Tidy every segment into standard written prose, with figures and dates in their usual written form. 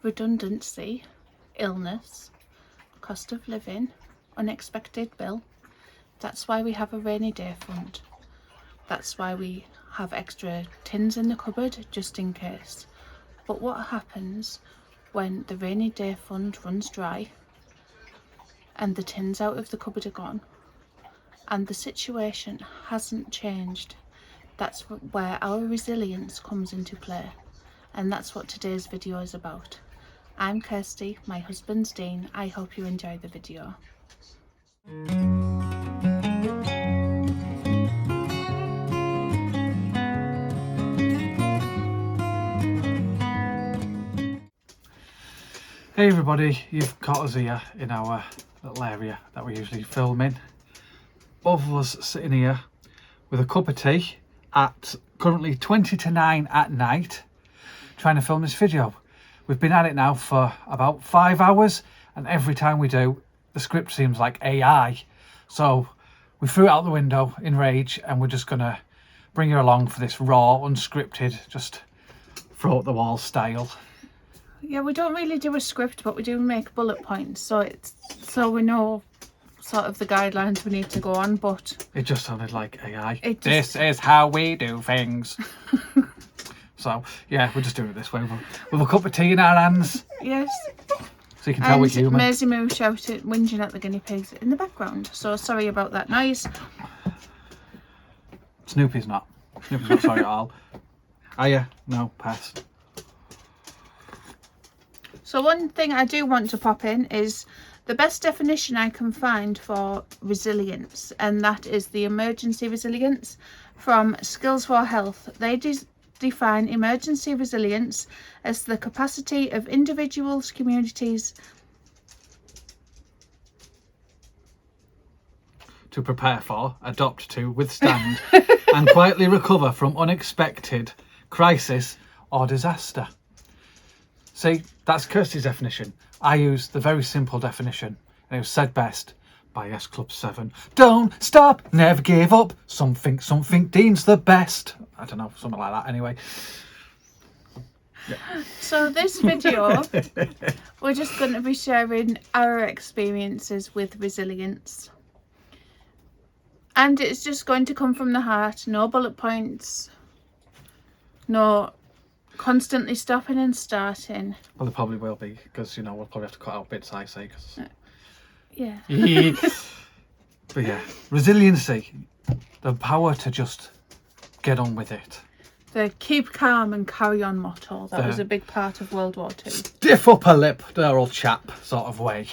redundancy, illness, cost of living, unexpected bill. That's why we have a rainy day fund. That's why we have extra tins in the cupboard just in case. But what happens when the rainy day fund runs dry and the tins out of the cupboard are gone and the situation hasn't changed? That's where our resilience comes into play, and that's what today's video is about. I'm Kirsty, my husband's Dean. I hope you enjoy the video. Hey everybody, you've caught us here in our little area that we usually film in. Both of us sitting here with a cup of tea at currently 20 to 9 at night, trying to film this video. We've been at it now for about 5 hours, and every time we do, the script seems like AI. So we threw it out the window in rage, and we're just gonna bring you along for this raw, unscripted, just throw at the wall style. Yeah, we don't really do a script, but we do make bullet points, so we know sort of the guidelines we need to go on. But it just sounded like AI. This is how we do things. So yeah, we're just doing it this way with a cup of tea in our hands. Yes. So you can tell we're human. Maisie Moo shouted, whinging at the guinea pigs in the background. So sorry about that noise. Snoopy's not sorry at all. Are you? No, pass. So one thing I do want to pop in is the best definition I can find for resilience, and that is the emergency resilience from Skills for Health. They define emergency resilience as the capacity of individuals, communities to prepare for, adopt to, withstand and quietly recover from unexpected crisis or disaster. See, that's Kirsty's definition. I use the very simple definition, and it was said best by S Club 7. Don't stop, never give up, something, Dean's the best. I don't know, something like that anyway. Yeah. So this video, we're just going to be sharing our experiences with resilience. And it's just going to come from the heart, no bullet points, no constantly stopping and starting. Well, there probably will be, because we'll probably have to cut out bits I say. Yeah. But yeah, resiliency, the power to just get on with it. The keep calm and carry on motto, that was a big part of World War II. Stiff upper lip, dear old chap sort of way.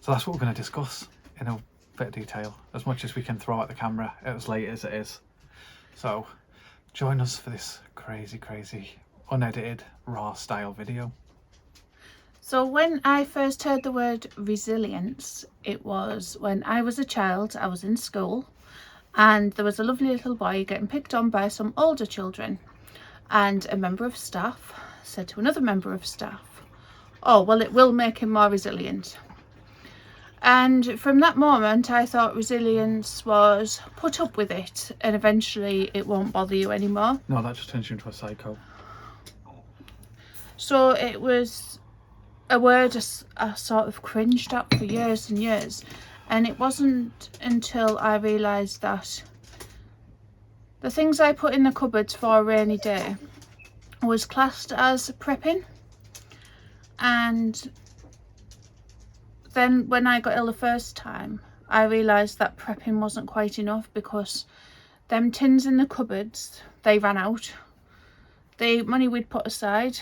So that's what we're going to discuss in a bit of detail, as much as we can throw at the camera as late as it is. So join us for this crazy, unedited, raw style video. So when I first heard the word resilience, it was when I was a child. I was in school and there was a lovely little boy getting picked on by some older children, and a member of staff said to another member of staff, "Oh, well, it will make him more resilient." And from that moment I thought resilience was put up with it and eventually it won't bother you anymore. No, that just turns you into a psycho. So it was a word I sort of cringed at for years and years, and it wasn't until I realised that the things I put in the cupboards for a rainy day was classed as prepping. And then when I got ill the first time, I realised that prepping wasn't quite enough, because them tins in the cupboards, they ran out. The money we'd put aside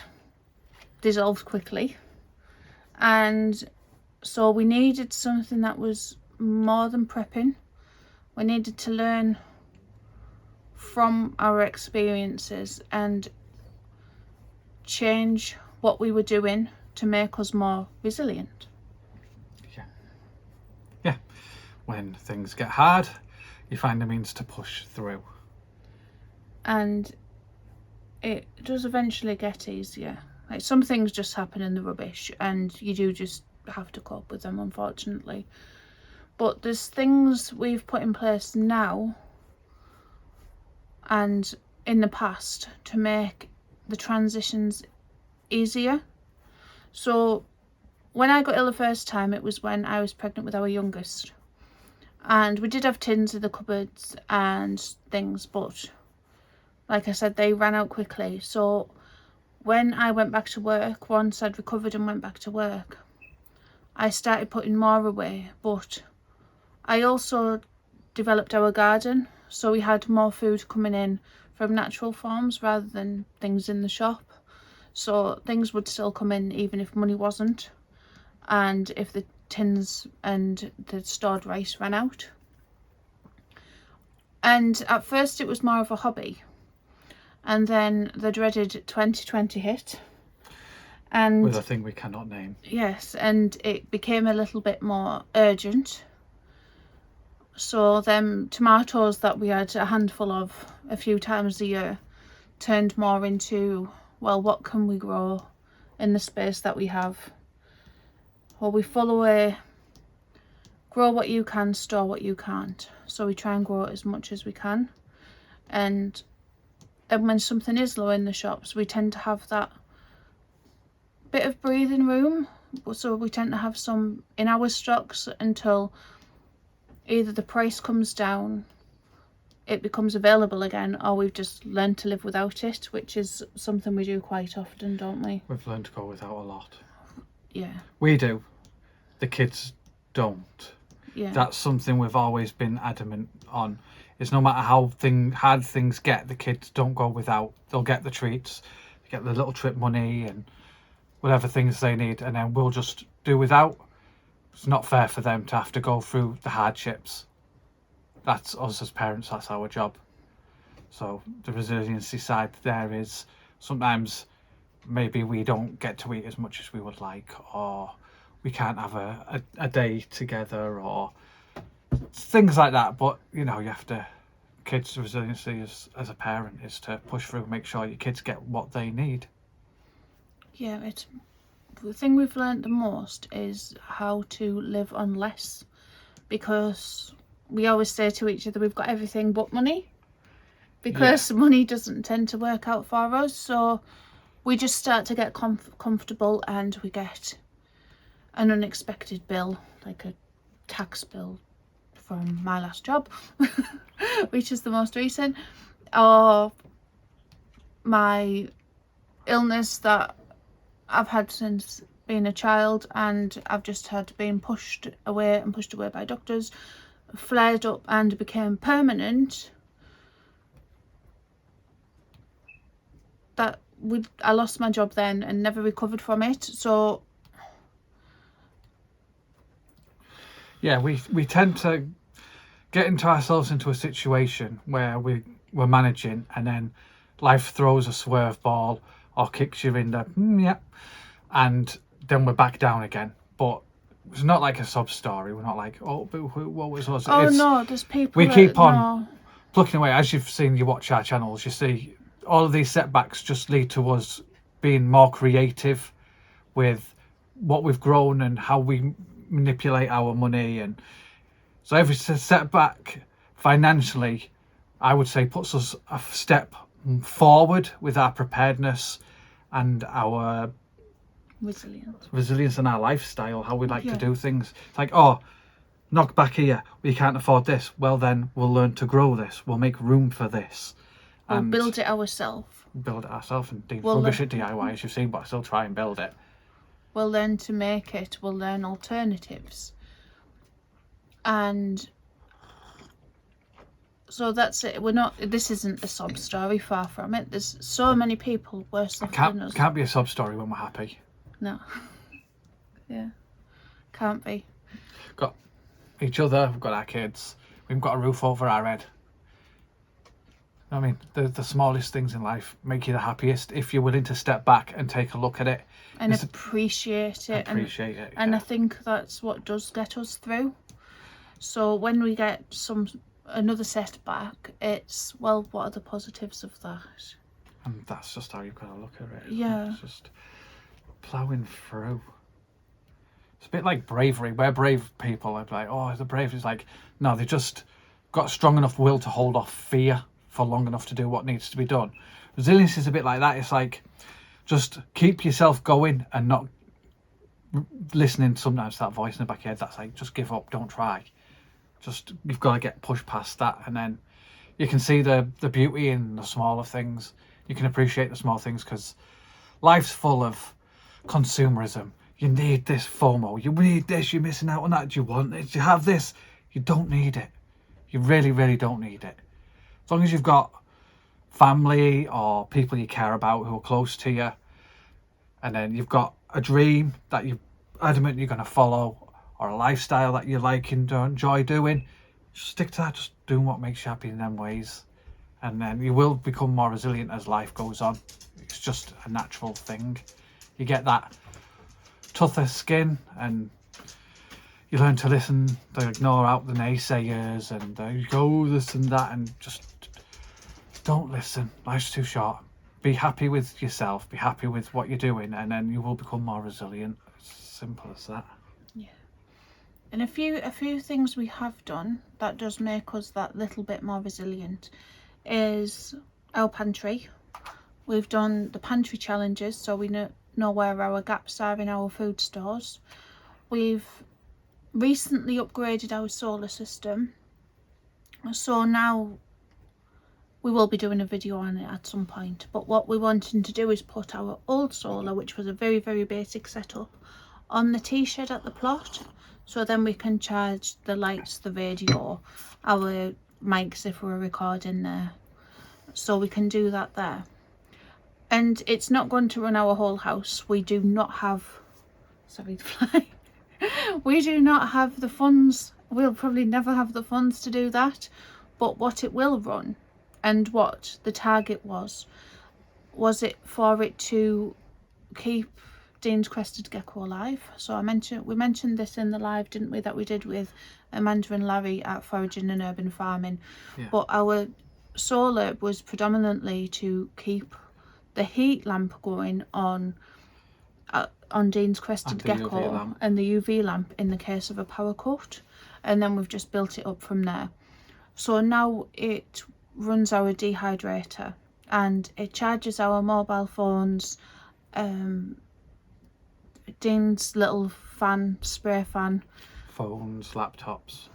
dissolved quickly, and so we needed something that was more than prepping. We needed to learn from our experiences and change what we were doing to make us more resilient. Yeah, when things get hard, you find a means to push through. And it does eventually get easier. Like, some things just happen in the rubbish and you do just have to cope with them, unfortunately. But there's things we've put in place now and in the past to make the transitions easier. So when I got ill the first time, it was when I was pregnant with our youngest, and we did have tins in the cupboards and things, but like I said, they ran out quickly. So when I went back to work, once I'd recovered and went back to work, I started putting more away. But I also developed our garden, so we had more food coming in from natural farms rather than things in the shop. So things would still come in even if money wasn't, and if the tins and the stored rice ran out. And at first it was more of a hobby, and then the dreaded 2020 hit, and with a thing we cannot name. yes, and it became a little bit more urgent. So them tomatoes that we had a handful of a few times a year turned more into, well, what can we grow in the space that we have? Well, we follow a grow what you can, store what you can't. So we try and grow as much as we can. And then when something is low in the shops, we tend to have that bit of breathing room. So we tend to have some in our stocks until either the price comes down, it becomes available again, or we've just learned to live without it, which is something we do quite often, don't we? We've learned to go without a lot. Yeah. We do. The kids don't. Yeah. That's something we've always been adamant on. Is no matter how hard things get, the kids don't go without. They'll get the treats, they get the little trip money and whatever things they need, and then we'll just do without. It's not fair for them to have to go through the hardships. That's us as parents, that's our job. So the resiliency side there is sometimes maybe we don't get to eat as much as we would like, or we can't have a day together, or things like that. But you know, you have to, kids' resiliency as a parent is to push through, make sure your kids get what they need. Yeah, it's the thing we've learned the most is how to live on less, because we always say to each other we've got everything but money, because money doesn't tend to work out for us. So we just start to get comfortable, and we get an unexpected bill, like a tax bill from my last job, which is the most recent, or my illness that I've had since being a child, and I've just had been pushed away by doctors, flared up and became permanent. I lost my job then and never recovered from it. So yeah, we tend to get ourselves into a situation where we're managing, and then life throws a swerve ball or kicks you in the and then we're back down again. But it's not like a sob story. We're not like, oh, what was us? Oh, no, there's people. We keep on plucking away. As you've seen, you watch our channels, you see all of these setbacks just lead to us being more creative with what we've grown and how we manipulate our money. And so every setback financially, I would say, puts us a step forward with our preparedness and our resilience and our lifestyle, how we like to do things. It's like, oh, knock back here, we can't afford this. Well, then we'll learn to grow this. We'll make room for this. We'll build it ourselves. And rubbish at DIY, as you've seen, but I still try and build it. We'll learn to make it. We'll learn alternatives. And so that's it. This isn't a sob story, far from it. There's so many people worse off than us. Can't be a sob story when we're happy. No. Yeah. Can't be. Got each other, we've got our kids, we've got a roof over our head. I mean, the smallest things in life make you the happiest if you're willing to step back and take a look at it. And appreciate it. And I think that's what does get us through. So when we get another setback, it's, well, what are the positives of that? And that's just how you've got to look at it. Yeah. It's just ploughing through. It's a bit like bravery. We're brave people. I'd be like, oh, the brave is like, no, they've just got strong enough will to hold off fear for long enough to do what needs to be done. Resilience is a bit like that. It's like just keep yourself going and not listening sometimes to that voice in the back of your head that's like, just give up, don't try. Just, you've got to get pushed past that, and then you can see the beauty in the smaller things. You can appreciate the small things, because life's full of consumerism. You need this FOMO, you need this, you're missing out on that, do you want it, do you have this? You don't need it. You really, really don't need it. As long as you've got family or people you care about who are close to you, and then you've got a dream that you're adamant you're going to follow, or a lifestyle that you like and enjoy doing, just stick to that. Just doing what makes you happy in them ways, and then you will become more resilient as life goes on. It's just a natural thing. You get that tougher skin, and you learn to listen, to ignore out the naysayers, and you go this and that, and just don't listen. Life's too short. Be happy with yourself, be happy with what you're doing, and then you will become more resilient. It's simple as that. Yeah. And a few things we have done that does make us that little bit more resilient is our pantry. We've done the pantry challenges, so we know where our gaps are in our food stores. We've recently upgraded our solar system, so now we will be doing a video on it at some point, but what we're wanting to do is put our old solar, which was a very, very basic setup, on the tea shed at the plot, so then we can charge the lights, the radio, our mics if we're recording there, so we can do that there. And it's not going to run our whole house. We do not have, sorry to fly, we do not have the funds. We'll probably never have the funds to do that, but what it will run, and what the target was it for it to keep Dean's crested gecko alive. So we mentioned this in the live, didn't we, that we did with Amanda and Larry at Foraging and Urban Farming. Yeah. But our solar was predominantly to keep the heat lamp going on Dean's crested gecko and the UV lamp in the case of a power cut, and then we've just built it up from there. So now it runs our dehydrator, and it charges our mobile phones, Dean's little fan, spray fan, phones, laptops,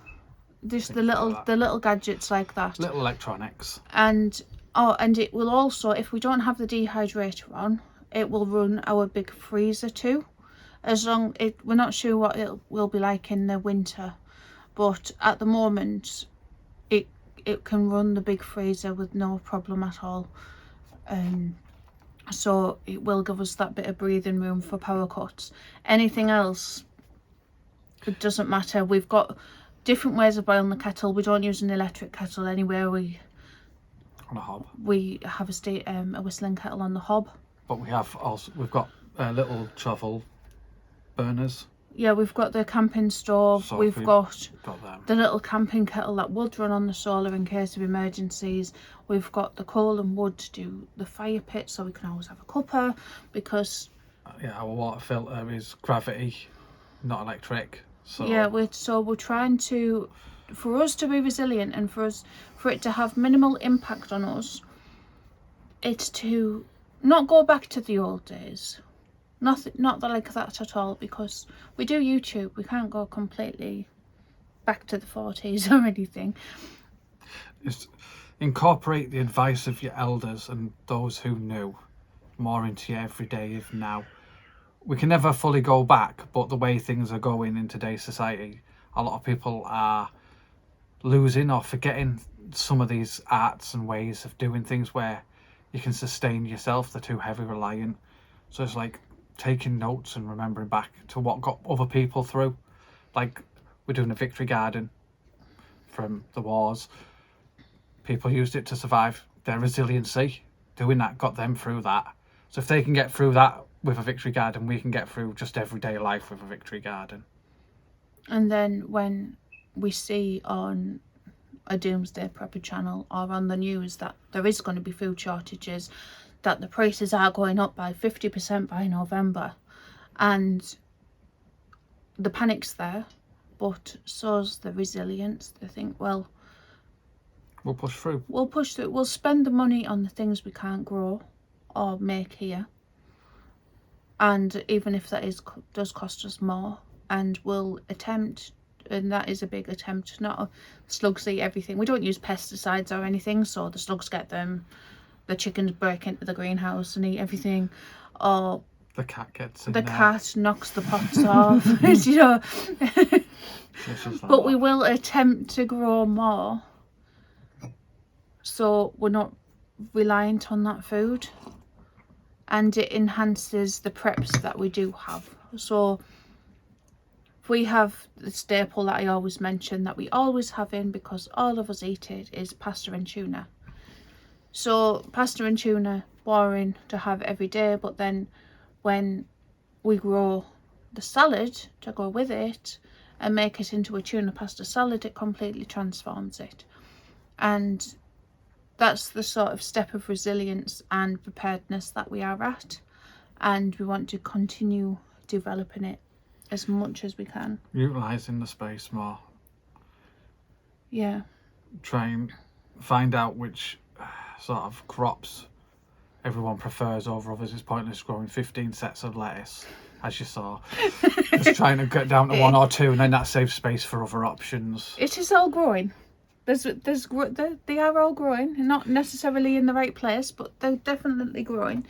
just the little gadgets like that, little electronics. And it will also, if we don't have the dehydrator on, it will run our big freezer too. We're not sure what it will be like in the winter, but at the moment it can run the big freezer with no problem at all. So it will give us that bit of breathing room for power cuts. Anything else, it doesn't matter. We've got different ways of boiling the kettle. We don't use an electric kettle anywhere. On a hob. We have a whistling kettle on the hob. But we've got little travel burners. Yeah, we've got the camping stove. So we've got them. The little camping kettle that would run on the solar in case of emergencies. We've got the coal and wood to do the fire pit, so we can always have a cuppa, because our water filter is gravity, not electric. So yeah, we're trying to, for us to be resilient and for it to have minimal impact on us, it's to not go back to the old days. Not like that at all, because we do YouTube. We can't go completely back to the 40s or anything. Just incorporate the advice of your elders and those who knew more into your everyday of now. We can never fully go back, but the way things are going in today's society, a lot of people are losing or forgetting some of these arts and ways of doing things where you can sustain yourself. They're too heavy reliant. So it's like taking notes and remembering back to what got other people through. Like, we're doing a victory garden from the wars. People used it to survive. Their resiliency, doing that, got them through that. So if they can get through that with a victory garden, we can get through just everyday life with a victory garden. And then when we see on a Doomsday Prepper channel or on the news that there is going to be food shortages, that the prices are going up by 50% by November, and the panic's there, but so's the resilience. They think, well, we'll push through. We'll spend the money on the things we can't grow or make here, and even if that does cost us more, and we'll attempt, and that is a big attempt, not slugs eat everything. We don't use pesticides or anything, so the slugs get them, the chickens break into the greenhouse and eat everything, or The cat gets in the there. cat knocks the pots off, you know. It's just like But we that. will attempt to grow more, so we're not reliant on that food, and it enhances the preps that we do have. So we have the staple that I always mention, that we always have in, because all of us eat it, is pasta and tuna. So pasta and tuna, boring to have every day, but then when we grow the salad to go with it and make it into a tuna pasta salad, it completely transforms it. And that's the sort of step of resilience and preparedness that we are at, and we want to continue developing it as much as we can. Utilising the space more. Yeah. Try and find out which sort of crops everyone prefers over others. It's pointless growing 15 sets of lettuce, as you saw. Just trying to get down to one or two, and then that saves space for other options. It is all growing. They are all growing, not necessarily in the right place, but they're definitely growing.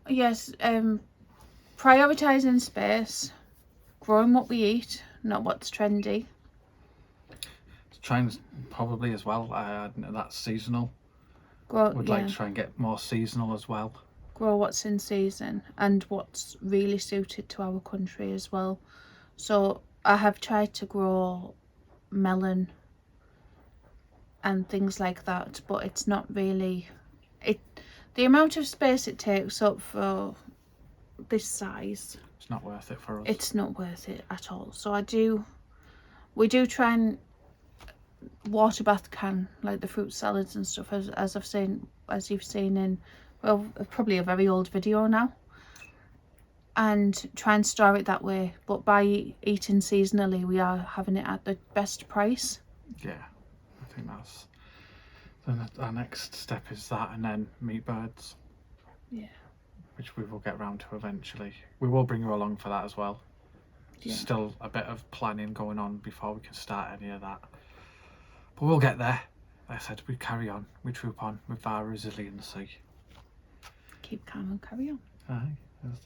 Yes, prioritising space, growing what we eat, not what's trendy. Try and probably as well, that's seasonal. Would like to try and get more seasonal as well. Grow what's in season and what's really suited to our country as well. So I have tried to grow melon and things like that, but it's not really the amount of space it takes up for this size. It's not worth it for us. It's not worth it at all. So we do try and water bath can, like the fruit salads and stuff, as you've seen in, well, probably a very old video now, and try and store it that way. But by eating seasonally, we are having it at the best price. Yeah, I think that's then our next step is that, and then meat birds. Yeah. Which we will get round to eventually. We will bring you along for that as well. Yeah. Still a bit of planning going on before we can start any of that. But we'll get there. Like I said, we carry on, we troop on with our resiliency. Keep calm and carry on. Aye.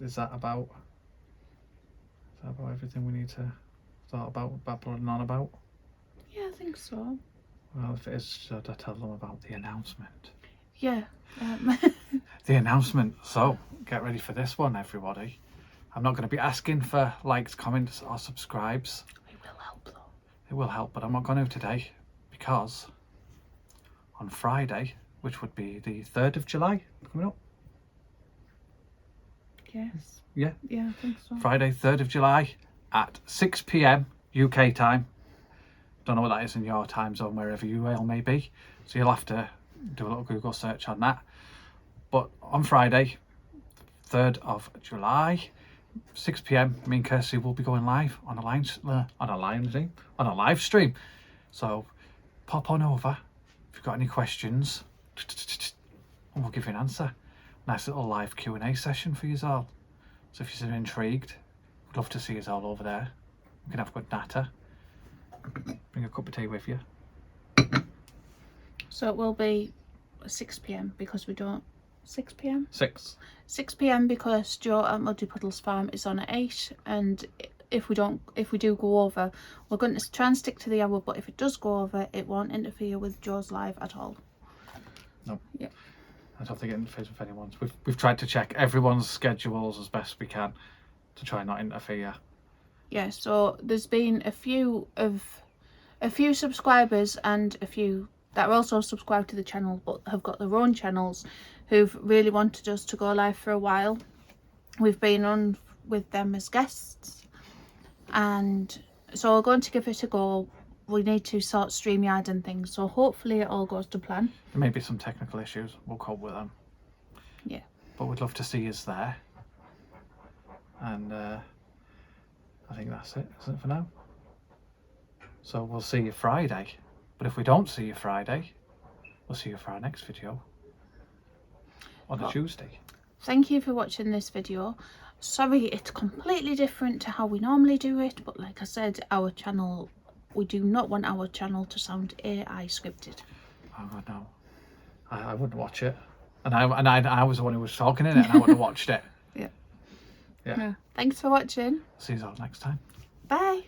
Is that about everything we need to thought about babbling on about? Yeah, I think so. Well, if it is, should I tell them about the announcement? Yeah. The announcement. So, get ready for this one, everybody. I'm not going to be asking for likes, comments or subscribes. It will help though. It will help, but I'm not going to today, because on Friday, which would be the 3rd of July coming up. Yes. Yeah. Yeah, I think so. Friday, 3rd of July at 6 p.m. UK time. Don't know what that is in your time zone, wherever you all may be. So you'll have to do a little Google search on that. But on Friday, 3rd of July, 6 p.m, me and Kirsty will be going live on a live stream. So pop on over if you've got any questions, and we'll give you an answer. Nice little live Q&A session for you all. So if you're intrigued, we'd love to see you all over there. We can have a good natter. Bring a cup of tea with you. So it will be 6 p.m. because we don't. 6 p.m. 6 p.m. because Joe at Muddy Puddles Farm is on at 8, and if we do go over, we're going to try and stick to the hour, but if it does go over, it won't interfere with Joe's live at all. No. Yep. I don't think it interferes with anyone's. We've tried to check everyone's schedules as best we can to try and not interfere. Yeah, so there's been a few subscribers and a few that are also subscribed to the channel but have got their own channels who've really wanted us to go live for a while. We've been on with them as guests, and so we're going to give it a go. We need to sort StreamYard and things, so hopefully it all goes to plan. There may be some technical issues, we'll cope with them. Yeah. But we'd love to see us there. And I think that's it, isn't it, for now? So we'll see you Friday. But if we don't see you Friday, we'll see you for our next video on a Tuesday. thank you for watching this video. Sorry it's completely different to how we normally do it, but like I said, our channel, we do not want our channel to sound AI scripted. Oh no, I wouldn't watch it, and I was the one who was talking in it, and I wouldn't have watched it. Yeah. Yeah. Thanks for watching. See you all next time. Bye.